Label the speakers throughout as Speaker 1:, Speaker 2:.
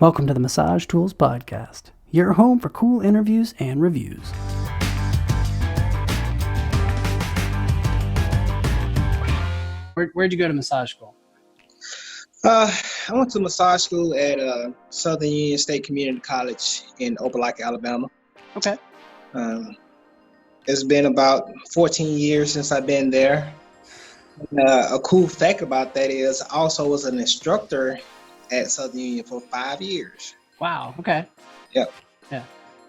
Speaker 1: Welcome to the Massage Tools Podcast, your home for cool interviews and reviews. Where'd you go to massage school?
Speaker 2: I went to massage school at Southern Union State Community College in Opelika, Alabama.
Speaker 1: Okay.
Speaker 2: It's been about 14 years since I've been there. A cool fact about that is I also was an instructor at Southern Union for 5 years.
Speaker 1: Wow. Okay.
Speaker 2: Yep.
Speaker 1: Yeah.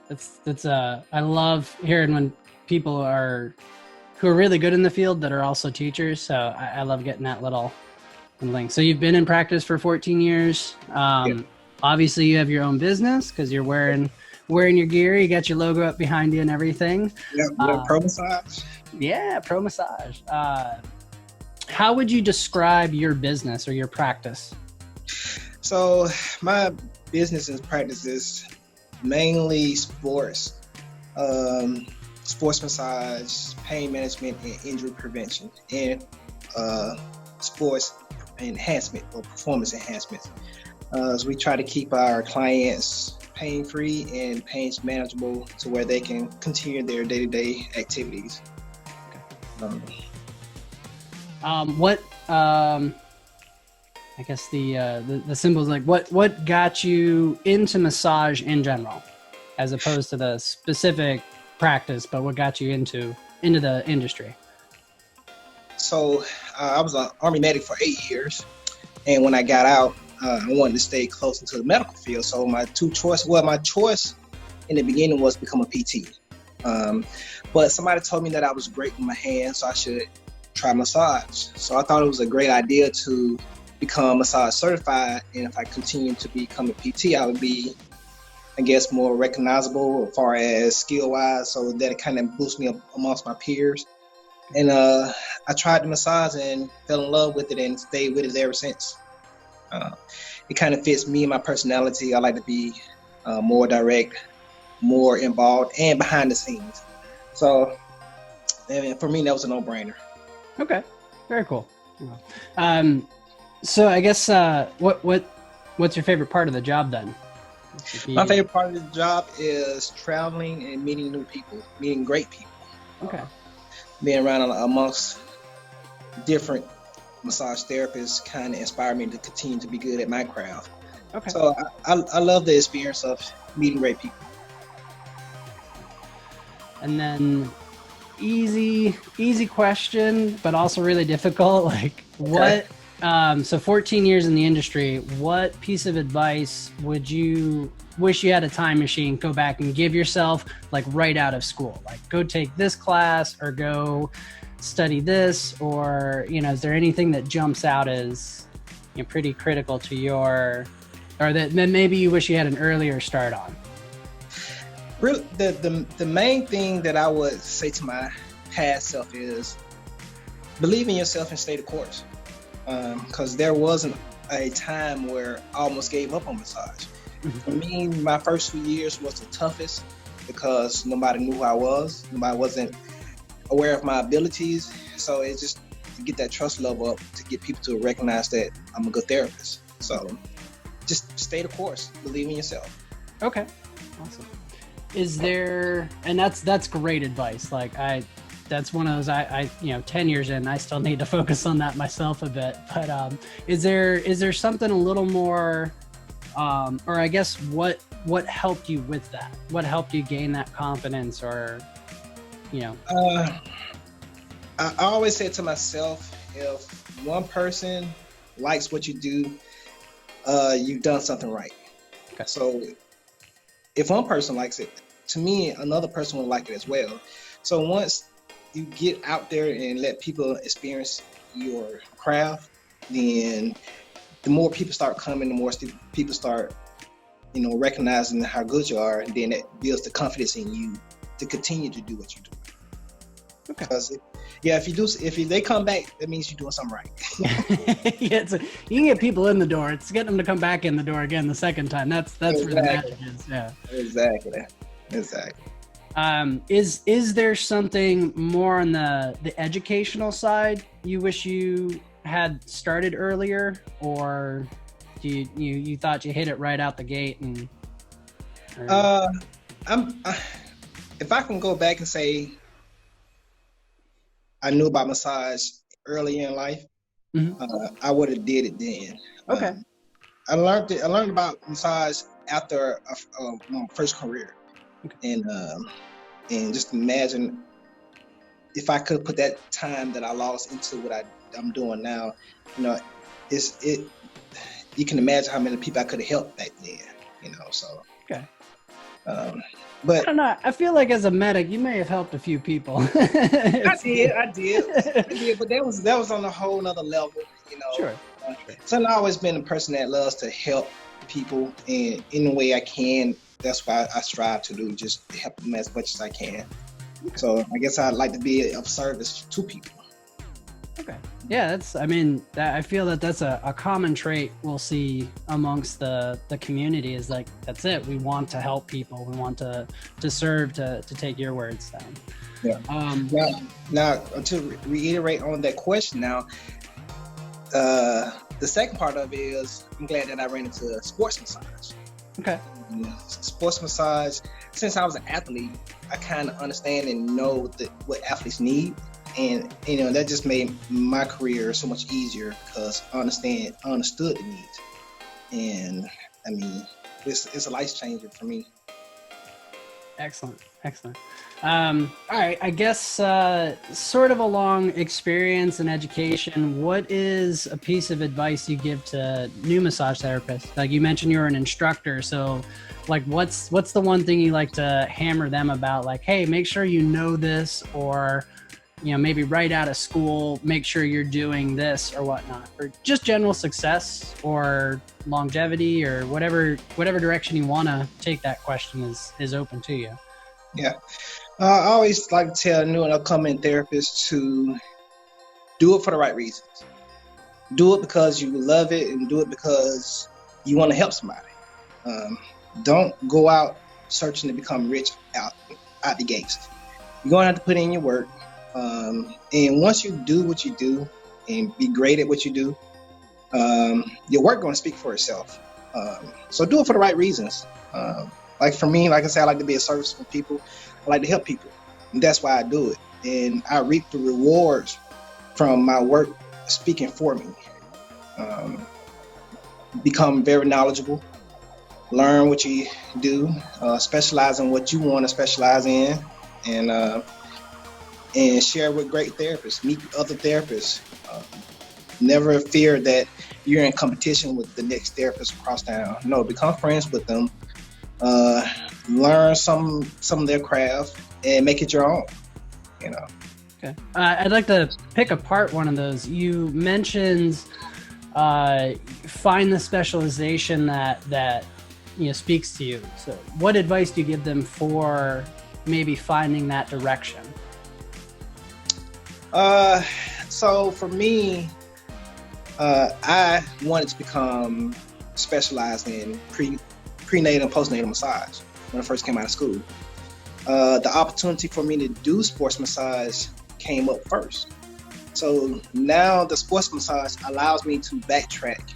Speaker 1: That's I love hearing when people who are really good in the field that are also teachers. So I love getting that little link. So you've been in practice for 14 years.
Speaker 2: Yep.
Speaker 1: Obviously you have your own business because you're wearing your gear. You got your logo up behind you and everything.
Speaker 2: Yep. Pro Massage.
Speaker 1: Yeah. Pro Massage. How would you describe your business or your practice?
Speaker 2: So my business and practice is mainly sports massage, pain management, and injury prevention, and sports enhancement or performance enhancements. So we try to keep our clients pain-free and pains manageable to where they can continue their day-to-day activities.
Speaker 1: I guess the symbols, like what got you into massage in general, as opposed to the specific practice, but what got you into the industry?
Speaker 2: So I was an Army medic for 8 years, and when I got out, I wanted to stay closer to the medical field. So my choice in the beginning was become a PT. But somebody told me that I was great with my hands, so I should try massage. So I thought it was a great idea to become massage certified, and if I continue to become a PT, I would be, I guess, more recognizable as far as skill wise, so that it kind of boosts me up amongst my peers. And I tried the massage and fell in love with it and stayed with it ever since. It kind of fits me and my personality. I like to be more direct, more involved, and behind the scenes. So, and for me, that was a no-brainer.
Speaker 1: Okay, very cool. So I guess what's your favorite part of the job then?
Speaker 2: My favorite part of the job is traveling and meeting new people, meeting great people.
Speaker 1: Okay.
Speaker 2: Being around amongst different massage therapists kind of inspired me to continue to be good at my craft.
Speaker 1: Okay.
Speaker 2: So I love the experience of meeting great people.
Speaker 1: And then easy question, but also really difficult. Like what? So 14 years in the industry, what piece of advice would you wish you had a time machine, go back and give yourself, like right out of school? Like go take this class or go study this, or, is there anything that jumps out as pretty critical to or that maybe you wish you had an earlier start on?
Speaker 2: Really, the main thing that I would say to my past self is believe in yourself and stay the course. Because there wasn't a time where I almost gave up on massage. Mm-hmm. For me, my first few years was the toughest because nobody knew who I was. Nobody wasn't aware of my abilities. So it's just to get that trust level up, to get people to recognize that I'm a good therapist. So just stay the course. Believe in yourself.
Speaker 1: Okay, awesome. Is there, and that's great advice. Like that's one of those, I 10 years in, I still need to focus on that myself a bit. But is there something a little more, or I guess what helped you with that? What helped you gain that confidence, or,
Speaker 2: I always say to myself, if one person likes what you do, you've done something right.
Speaker 1: Okay.
Speaker 2: So if one person likes it, to me, another person will like it as well. So once you get out there and let people experience your craft, then the more people start coming, the more people start, recognizing how good you are, and then it builds the confidence in you to continue to do what you do.
Speaker 1: Okay.
Speaker 2: Because if they come back, that means you're doing something right.
Speaker 1: Yeah, you can get people in the door. It's getting them to come back in the door again the second time. That's
Speaker 2: Exactly.
Speaker 1: where the magic is. Yeah.
Speaker 2: Exactly.
Speaker 1: Is there something more on the educational side you wish you had started earlier, or advice? You thought you hit it right out the gate? And
Speaker 2: if I can go back and say I knew about massage early in life, I would have did it then.
Speaker 1: Okay.
Speaker 2: I learned about massage after my first career, and just imagine if I could put that time that I lost into what I'm doing now. You can imagine how many people I could have helped back then. So.
Speaker 1: Okay.
Speaker 2: But
Speaker 1: I don't know. I feel like as a medic, you may have helped a few people.
Speaker 2: I did, but that was on a whole nother level,
Speaker 1: Sure.
Speaker 2: So I've always been a person that loves to help people, and in the way I can. That's why I strive to do, just help them as much as I can. Okay. So I guess I'd like to be of service to people.
Speaker 1: Okay. Yeah, I feel that's a common trait we'll see amongst the community is like, that's it. We want to help people. We want to serve, to take your words down.
Speaker 2: Yeah. Now to reiterate on that question now, the second part of it is I'm glad that I ran into sports massage.
Speaker 1: Okay.
Speaker 2: Sports massage, since I was an athlete, I kind of understand and know what athletes need. And that just made my career so much easier because I understood the needs, and it's a life changer for me.
Speaker 1: Excellent. All right, I guess sort of along experience and education, what is a piece of advice you give to new massage therapists? Like you mentioned, you're an instructor, so like what's the one thing you like to hammer them about? Like, hey, make sure you know this, or maybe right out of school, make sure you're doing this or whatnot, or just general success or longevity or whatever direction you want to take that question is open to you.
Speaker 2: Yeah. I always like to tell new and upcoming therapists to do it for the right reasons. Do it because you love it and do it because you want to help somebody. Don't go out searching to become rich out the gates. You're going to have to put in your work. And once you do what you do and be great at what you do, your work going to speak for itself. So do it for the right reasons. Like for me, like I said, I like to be a service for people. I like to help people. And that's why I do it. And I reap the rewards from my work speaking for me. Become very knowledgeable. Learn what you do. Specialize in what you want to specialize in. And share with great therapists, meet other therapists. Never fear that you're in competition with the next therapist across town. No, become friends with them. Learn some of their craft and make it your own.
Speaker 1: Okay. I'd like to pick apart one of those. You mentioned find the specialization that speaks to you. So, what advice do you give them for maybe finding that direction?
Speaker 2: So for me, I wanted to become specialized in prenatal and postnatal massage when I first came out of school. The opportunity for me to do sports massage came up first. So now the sports massage allows me to backtrack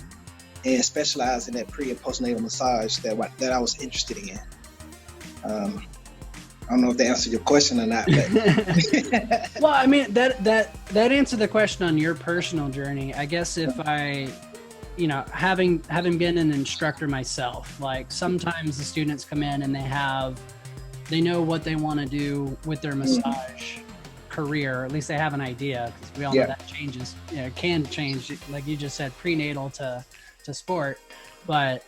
Speaker 2: and specialize in that pre and postnatal massage that I was interested in. I don't know if that answered your question or not. But
Speaker 1: well, that answered the question on your personal journey. I guess if I, having been an instructor myself, like sometimes the students come in and they know what they want to do with their massage career, or at least they have an idea, because we all know that changes, can change, like you just said, prenatal to sport. But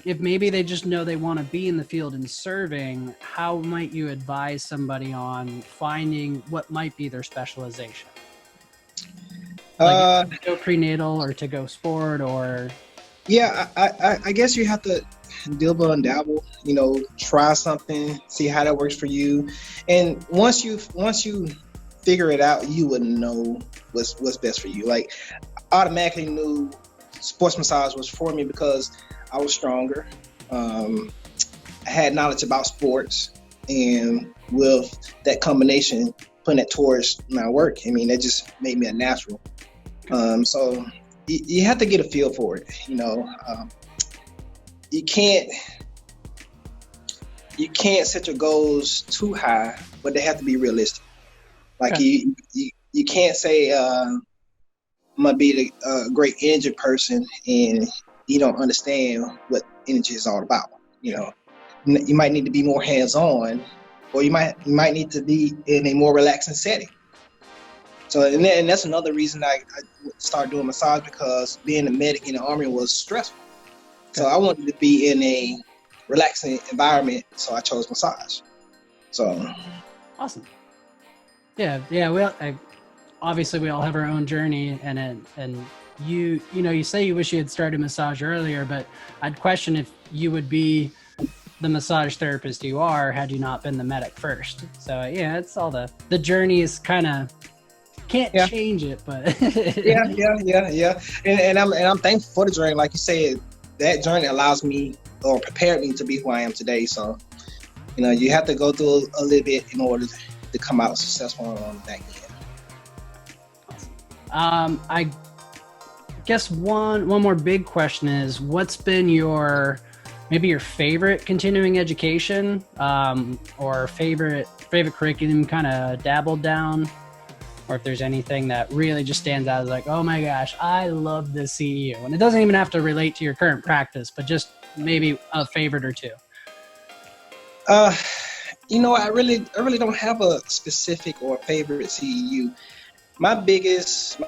Speaker 1: if maybe they just know they want to be in the field and serving, how might you advise somebody on finding what might be their specialization? Like to go prenatal or to go sport or?
Speaker 2: Yeah, I guess you have to dabble and dabble, try something, see how that works for you. And once you figure it out, you would know what's best for you. Like, automatically knew sports massage was for me because I was stronger. I had knowledge about sports, and with that combination, putting it towards my work, that just made me a natural. So you have to get a feel for it. You know, you can't set your goals too high, but they have to be realistic. Like
Speaker 1: Okay.
Speaker 2: you can't say I'm gonna be a great energy person and you don't understand what energy is all about. You know, you might need to be more hands-on, or you might need to be in a more relaxing setting. So, and that's another reason I started doing massage, because being a medic in the Army was stressful. So
Speaker 1: Okay.
Speaker 2: I wanted to be in a relaxing environment, so I chose massage. So,
Speaker 1: Awesome. Yeah. Yeah. Obviously we all have our own journey, and you say you wish you had started massage earlier, but I'd question if you would be the massage therapist you are had you not been the medic first. So yeah, it's all the journey is kind of can't
Speaker 2: yeah,
Speaker 1: change it, but
Speaker 2: yeah. And I'm thankful for the journey. Like you said, that journey allows me or prepared me to be who I am today. So, you know, you have to go through a little bit in order to come out successful on the back end.
Speaker 1: I guess one more big question is, what's been your favorite continuing education, or favorite curriculum kind of dabbled down, or if there's anything that really just stands out as like, oh my gosh, I love this CEU, and it doesn't even have to relate to your current practice, but just maybe a favorite or two.
Speaker 2: You know, I really don't have a specific or favorite CEU. My biggest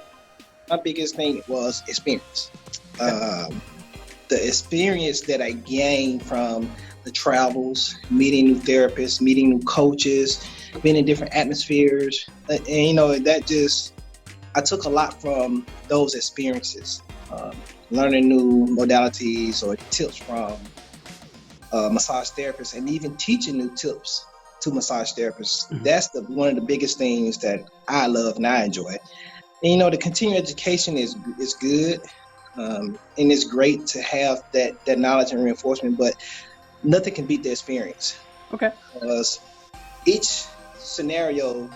Speaker 2: thing was experience. The experience that I gained from the travels, meeting new therapists, meeting new coaches, being in different atmospheres, and you know, I took a lot from those experiences. Learning new modalities or tips from massage therapists, and even teaching new tips to massage therapists.
Speaker 1: Mhm.
Speaker 2: That's one of the biggest things that I love and I enjoy. And you know, the continuing education is good, and it's great to have that knowledge and reinforcement, but nothing can beat the experience,
Speaker 1: Okay.
Speaker 2: because each scenario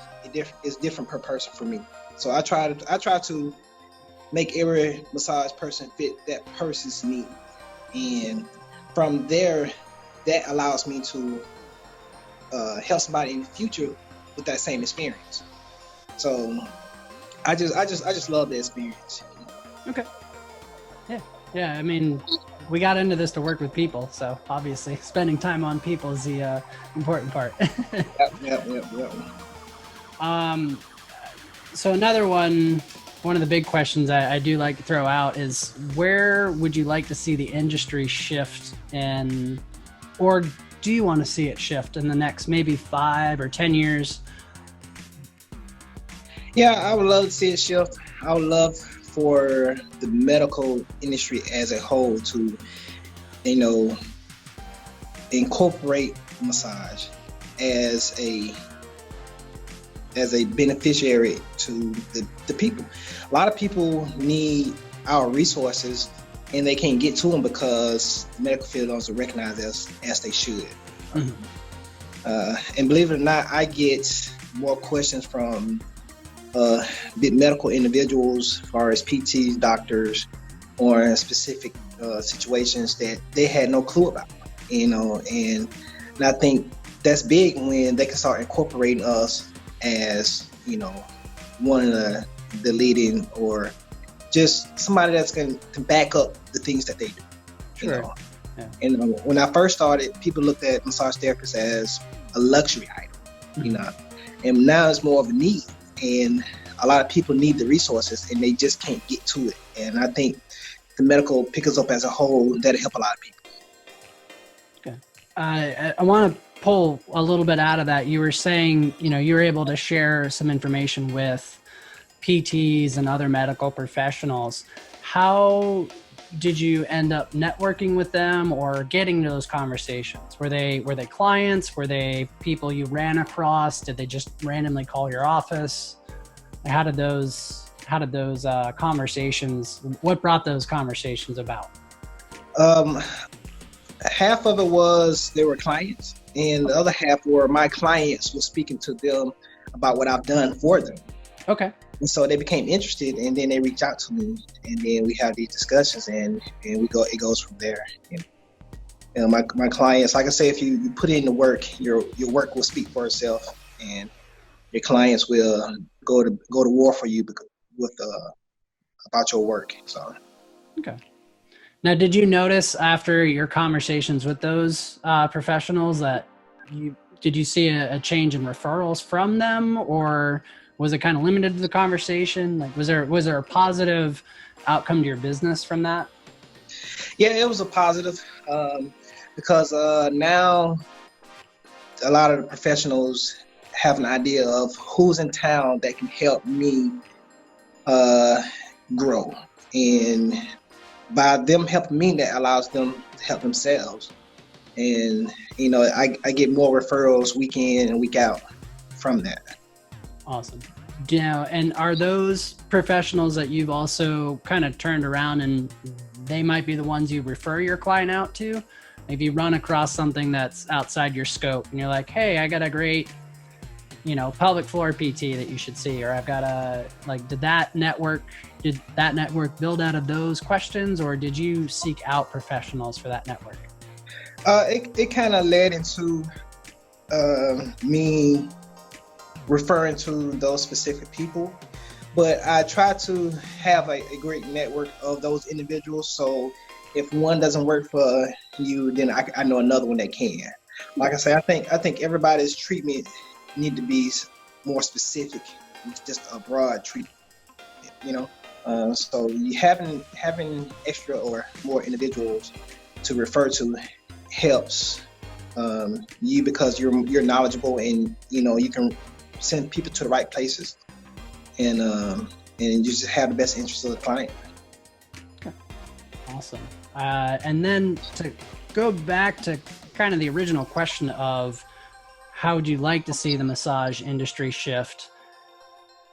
Speaker 2: is different per person for me. So I try to make every massage person fit that person's need, and from there, that allows me to help somebody in the future with that same experience. So I just love the experience.
Speaker 1: Okay. Yeah. I mean, we got into this to work with people, so obviously spending time on people is the important part.
Speaker 2: Yep.
Speaker 1: So another one of the big questions I do like to throw out is, where would you like to see the industry shift in, or do you want to see it shift in the next maybe 5 or 10 years?
Speaker 2: Yeah, I would love to see it shift. I would love for the medical industry as a whole to, you know, incorporate massage as a beneficiary to the people. A lot of people need our resources and they can't get to them because the medical field doesn't recognize as they should.
Speaker 1: Mhm.
Speaker 2: And believe it or not, I get more questions from big medical individuals, as far as PTs, doctors, or specific situations that they had no clue about. You know, and I think that's big when they can start incorporating us as, you know, one of the leading, or just somebody that's going to back up the things that they do.
Speaker 1: Sure.
Speaker 2: You know?
Speaker 1: Yeah.
Speaker 2: And when I first started, people looked at massage therapists as a luxury item, you know, and now it's more of a need. And a lot of people need the resources and they just can't get to it. And I think the medical pickers up as a whole, that'll help a lot of people.
Speaker 1: Okay. I want to pull a little bit out of that. You were saying, you know, you were able to share some information with PTs and other medical professionals. How did you end up networking with them or getting to those conversations? Were they clients? Were they people you ran across? Did they just randomly call your office? How did those conversations, what brought those conversations about?
Speaker 2: Half of it was they were clients, and the other half were my clients were speaking to them about what I've done for them.
Speaker 1: Okay.
Speaker 2: And so they became interested, and then they reach out to me, and then we have these discussions, and it goes from there. My clients, like I say, if you put in the work, your work will speak for itself, and your clients will go to war for you with about your work. So
Speaker 1: Okay. Now, did you notice after your conversations with those professionals that did you see a change in referrals from them, or was it kind of limited to the conversation? Like, was there a positive outcome to your business from that?
Speaker 2: yeah, it was a positive, because now a lot of the professionals have an idea of who's in town that can help me grow, and by them helping me, that allows them to help themselves. And I get more referrals week in and week out from that.
Speaker 1: Awesome. Yeah, and are those professionals that you've also kind of turned around and they might be the ones you refer your client out to? If you run across something that's outside your scope and you're like, hey, I got a great, pelvic floor PT that you should see, or I've got did that network build out of those questions, or did you seek out professionals for that network?
Speaker 2: It kind of led into me referring to those specific people, but I try to have a great network of those individuals. So if one doesn't work for you, then I know another one that can. Like I say, I think everybody's treatment need to be more specific, just a broad treatment. So you having extra or more individuals to refer to helps you, because you're knowledgeable, and you can send people to the right places, and you just have the best interest of the client.
Speaker 1: Okay. Awesome. And then to go back to kind of the original question of how would you like to see the massage industry shift?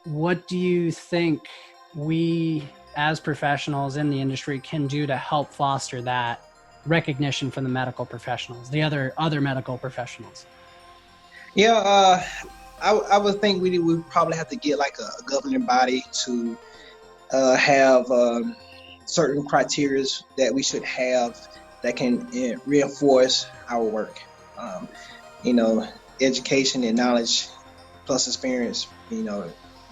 Speaker 1: What do you think we as professionals in the industry can do to help foster that recognition from the medical professionals, the other medical professionals?
Speaker 2: Yeah, I would think we probably have to get like a governing body to have certain criteria that we should have that can reinforce our work. Education and knowledge plus experience,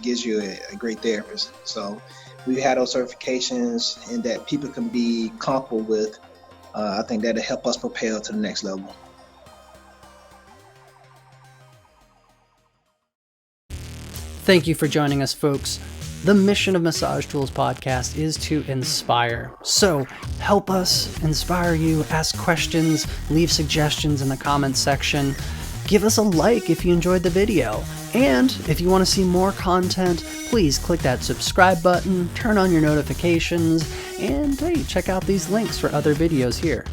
Speaker 2: gives you a great therapist. So we had those certifications and that people can be comfortable with. I think that'll help us propel to the next level.
Speaker 1: Thank you for joining us, folks. The mission of Massage Tools Podcast is to inspire. So help us inspire you. Ask questions, leave suggestions in the comments section. Give us a like if you enjoyed the video. And if you want to see more content, please click that subscribe button, turn on your notifications, and hey, check out these links for other videos here.